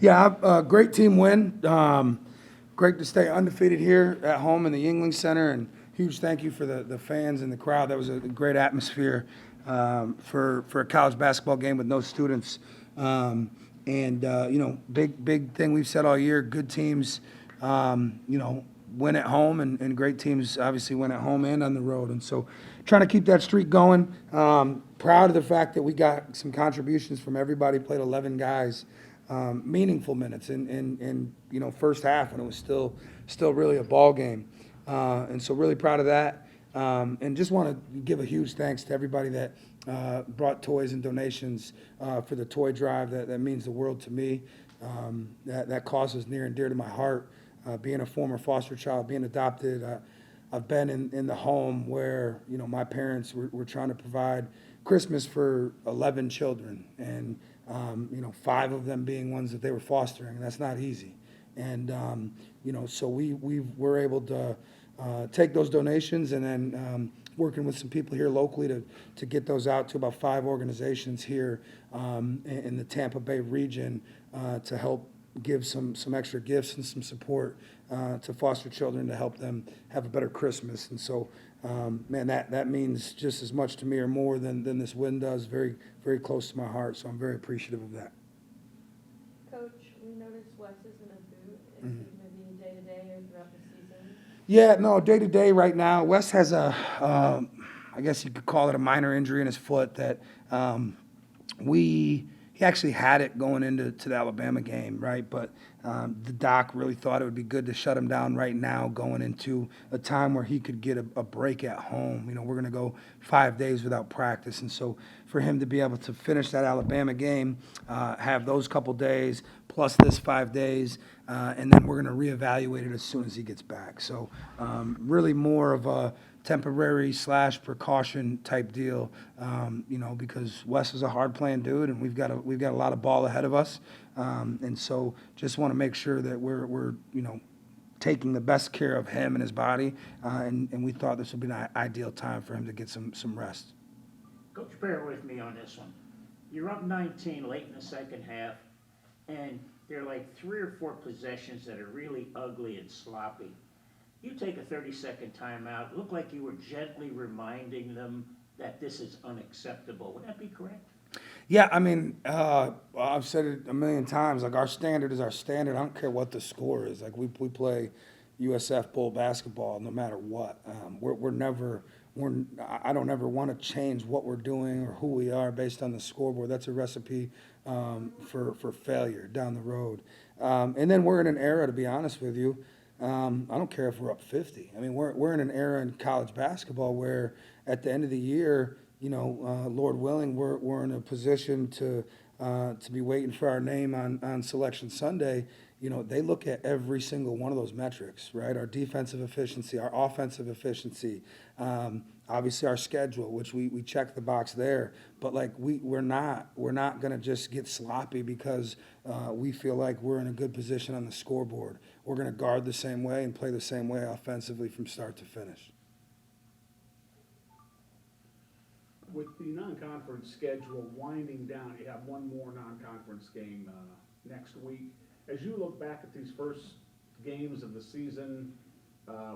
Yeah, great team win. Great to stay undefeated here at home in the Yingling Center, and huge thank you for the fans and the crowd. That was a great atmosphere for a college basketball game with no students. Big thing we've said all year: good teams, win at home, and great teams obviously win at home and on the road. And so, trying to keep that streak going. Proud of the fact that we got some contributions from everybody. Played 11 guys. Meaningful minutes in first half when it was still really a ball game, and so really proud of that, and just want to give a huge thanks to everybody that brought toys and donations for the toy drive. That means the world to me. That cause is near and dear to my heart. Being a former foster child, being adopted, I've been in the home where my parents were trying to provide Christmas for 11 children, and 5 of them being ones that they were fostering, and that's not easy. And so we were able to take those donations, and then working with some people here locally to get those out to about 5 organizations here in the Tampa Bay region to help give some extra gifts and some support to foster children to help them have a better Christmas. And so, that means just as much to me or more than this win does. Very, very close to my heart, so I'm very appreciative of that. Coach, we noticed Wes is in a boot. Is he going to be day-to-day or throughout the season? Yeah, no, day-to-day right now. Wes has I guess you could call it a minor injury in his foot that he actually had it going into the Alabama game, right? But the doc really thought it would be good to shut him down right now, going into a time where he could get a break at home. We're going to go 5 days without practice, and so for him to be able to finish that Alabama game, have those couple days plus this 5 days, and then we're going to reevaluate it as soon as he gets back. So really more of a temporary / precaution type deal, because Wes is a hard playing dude, and we've got a lot of ball ahead of us, and so just want to make sure that we're taking the best care of him and his body, and we thought this would be an ideal time for him to get some rest. Coach, bear with me on this one. You're up 19 late in the second half, and there are like 3 or 4 possessions that are really ugly and sloppy. You take a 30-second timeout. Look like you were gently reminding them that this is unacceptable. Would that be correct? Yeah, I mean, I've said it a million times. Like, our standard is our standard. I don't care what the score is. Like, we play USF Bowl basketball no matter what. I don't ever want to change what we're doing or who we are based on the scoreboard. That's a recipe for failure down the road. And then we're in an era, to be honest with you, I don't care if we're up 50. I mean, we're in an era in college basketball where at the end of the year, Lord willing, we're in a position to be waiting for our name on Selection Sunday. They look at every single one of those metrics, right? Our defensive efficiency, our offensive efficiency, obviously our schedule, which we check the box there. But like we're not going to just get sloppy because we feel like we're in a good position on the scoreboard. We're going to guard the same way and play the same way offensively from start to finish. With the non-conference schedule winding down, you have one more non-conference game next week. As you look back at these first games of the season,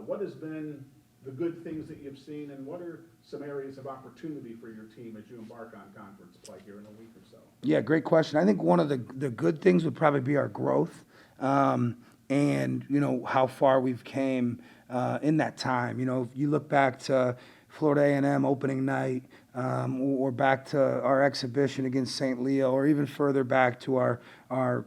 what has been the good things that you've seen, and what are some areas of opportunity for your team as you embark on conference play here in a week or so? Yeah, great question. I think one of the good things would probably be our growth, and how far we've came in that time. If you look back to Florida A&M opening night, or back to our exhibition against St. Leo, or even further back to our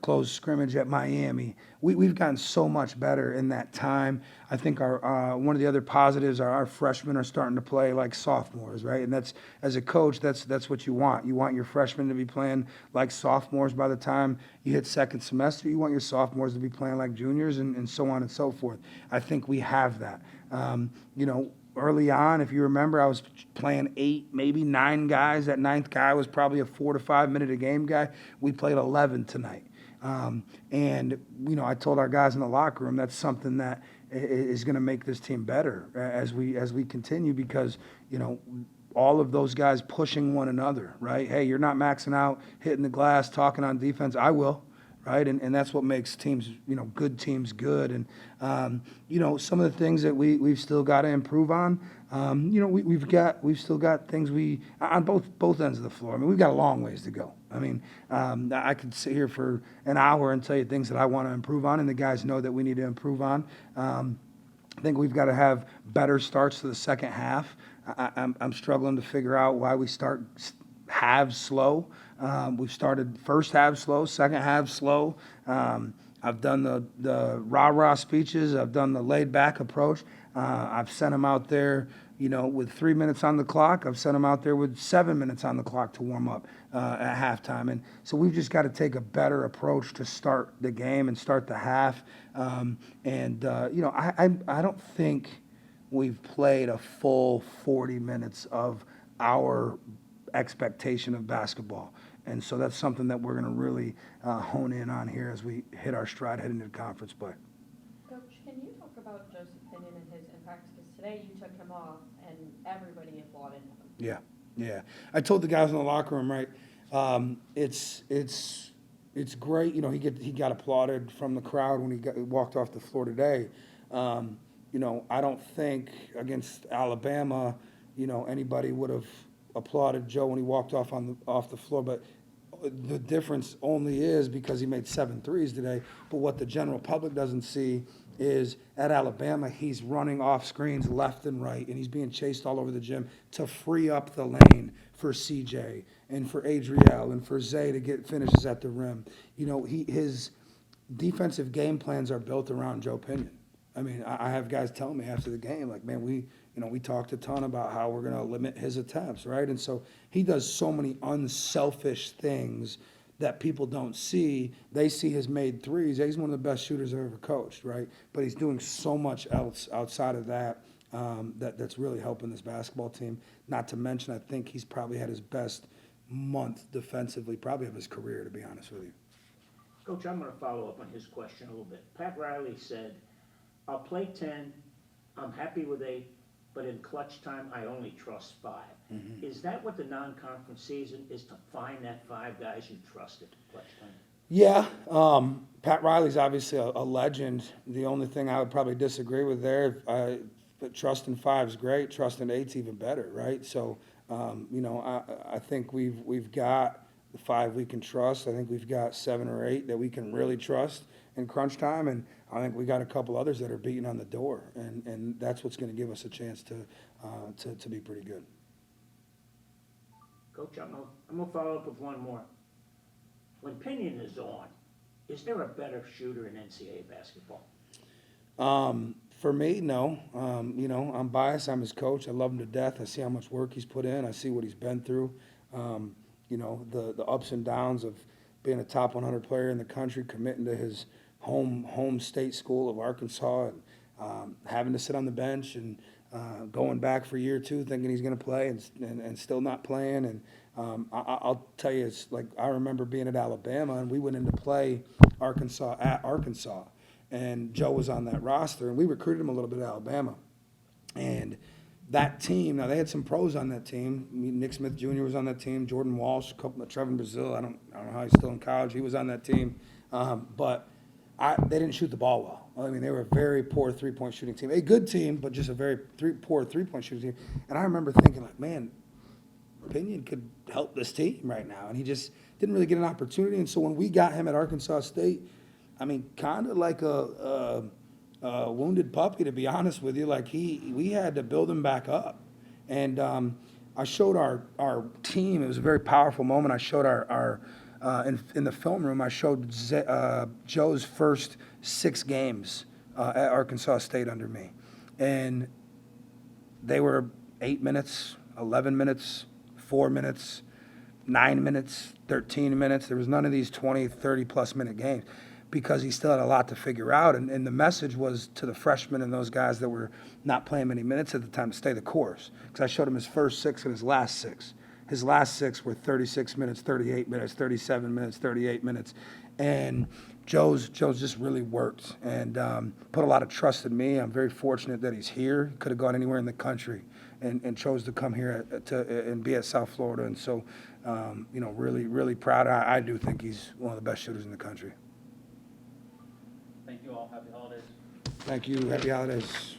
closed scrimmage at Miami. We've gotten so much better in that time. I think our one of the other positives are our freshmen are starting to play like sophomores, right? And that's, as a coach, that's what you want. You want your freshmen to be playing like sophomores by the time you hit second semester. You want your sophomores to be playing like juniors, and so on and so forth. I think we have that. Early on, if you remember, I was playing 8, maybe 9 guys. That 9th guy was probably a 4 to 5 minute a game guy. We played 11 tonight. I told our guys in the locker room that's something that is going to make this team better as we continue, because all of those guys pushing one another, right? Hey, you're not maxing out, hitting the glass, talking on defense. I will. right? And that's what makes teams, good teams good. And, some of the things that we've still got to improve on, we've still got things on both ends of the floor. I mean, we've got a long ways to go. I mean, I could sit here for an hour and tell you things that I want to improve on, and the guys know that we need to improve on. I think we've got to have better starts to the second half. I'm struggling to figure out why we start halves slow. We've started first half slow, second half slow. I've done the rah-rah speeches. I've done the laid-back approach. I've sent them out there, with 3 minutes on the clock. I've sent them out there with 7 minutes on the clock to warm up at halftime. And so we've just got to take a better approach to start the game and start the half. I don't think we've played a full 40 minutes of our expectation of basketball. And so that's something that we're going to really hone in on here as we hit our stride heading into conference play. Coach, can you talk about Joseph Pinion and his impact? Because today you took him off and everybody applauded him. Yeah. I told the guys in the locker room, right, it's great. He got applauded from the crowd when he walked off the floor today. I don't think against Alabama, anybody would have applauded Joe when he walked off the floor, but the difference only is because he made 7 threes today. But what the general public doesn't see is at Alabama, he's running off screens left and right, and he's being chased all over the gym to free up the lane for CJ and for Adriel and for Zay to get finishes at the rim. His defensive game plans are built around Joe Pinion. I mean, I have guys telling me after the game, like, man, we talked a ton about how we're going to limit his attempts, right? And so he does so many unselfish things that people don't see. They see his made threes. He's one of the best shooters I've ever coached, right? But he's doing so much else outside of that that's really helping this basketball team. Not to mention, I think he's probably had his best month defensively, probably of his career, to be honest with you. Coach, I'm going to follow up on his question a little bit. Pat Riley said, I'll play 10, I'm happy with 8, but in clutch time, I only trust 5. Mm-hmm. Is that what the non-conference season is, to find that 5 guys you trust at clutch time? Yeah, Pat Riley's obviously a legend. The only thing I would probably disagree with there, but trusting 5 is great, trusting 8's even better, right? So, I think we've got the 5 we can trust. I think we've got 7 or 8 that we can really trust in crunch time, and I think we got a couple others that are beating on the door, and that's what's going to give us a chance to be pretty good. Coach, I'm gonna follow up with one more. When Pinion is on, is there a better shooter in NCAA basketball? For me, no. I'm biased. I'm his coach. I love him to death. I see how much work he's put in. I see what he's been through. The ups and downs of being a top 100 player in the country, committing to his home state school of Arkansas, and having to sit on the bench and going back for year 2 thinking he's going to play and still not playing. And I'll tell you, it's like I remember being at Alabama, and we went in to play Arkansas at Arkansas, and Joe was on that roster, and we recruited him a little bit at Alabama. And that team, now they had some pros on that team. Nick Smith Jr. was on that team, Jordan Walsh, Trevin Brazil. I don't know how he's still in college. He was on that team. But they didn't shoot the ball well. I mean, they were a very poor three-point shooting team. A good team, but just a very poor three-point shooting team. And I remember thinking, like, man, Pinion could help this team right now. And he just didn't really get an opportunity. And so when we got him at Arkansas State, I mean, kind of like a wounded puppy, to be honest with you. Like, we had to build him back up. And I showed our team. It was a very powerful moment. I showed in the film room, I showed Joe's first 6 games at Arkansas State under me. And they were 8 minutes, 11 minutes, 4 minutes, 9 minutes, 13 minutes. There was none of these 20, 30-plus minute games because he still had a lot to figure out. And the message was to the freshmen and those guys that were not playing many minutes at the time to stay the course, because I showed him his first 6 and his last 6. His last 6 were 36 minutes, 38 minutes, 37 minutes, 38 minutes. And Joe's just really worked and put a lot of trust in me. I'm very fortunate that he's here. He could have gone anywhere in the country and chose to come here and be at South Florida. And so, really, really proud. I do think he's one of the best shooters in the country. Thank you all. Happy holidays. Thank you. Happy holidays.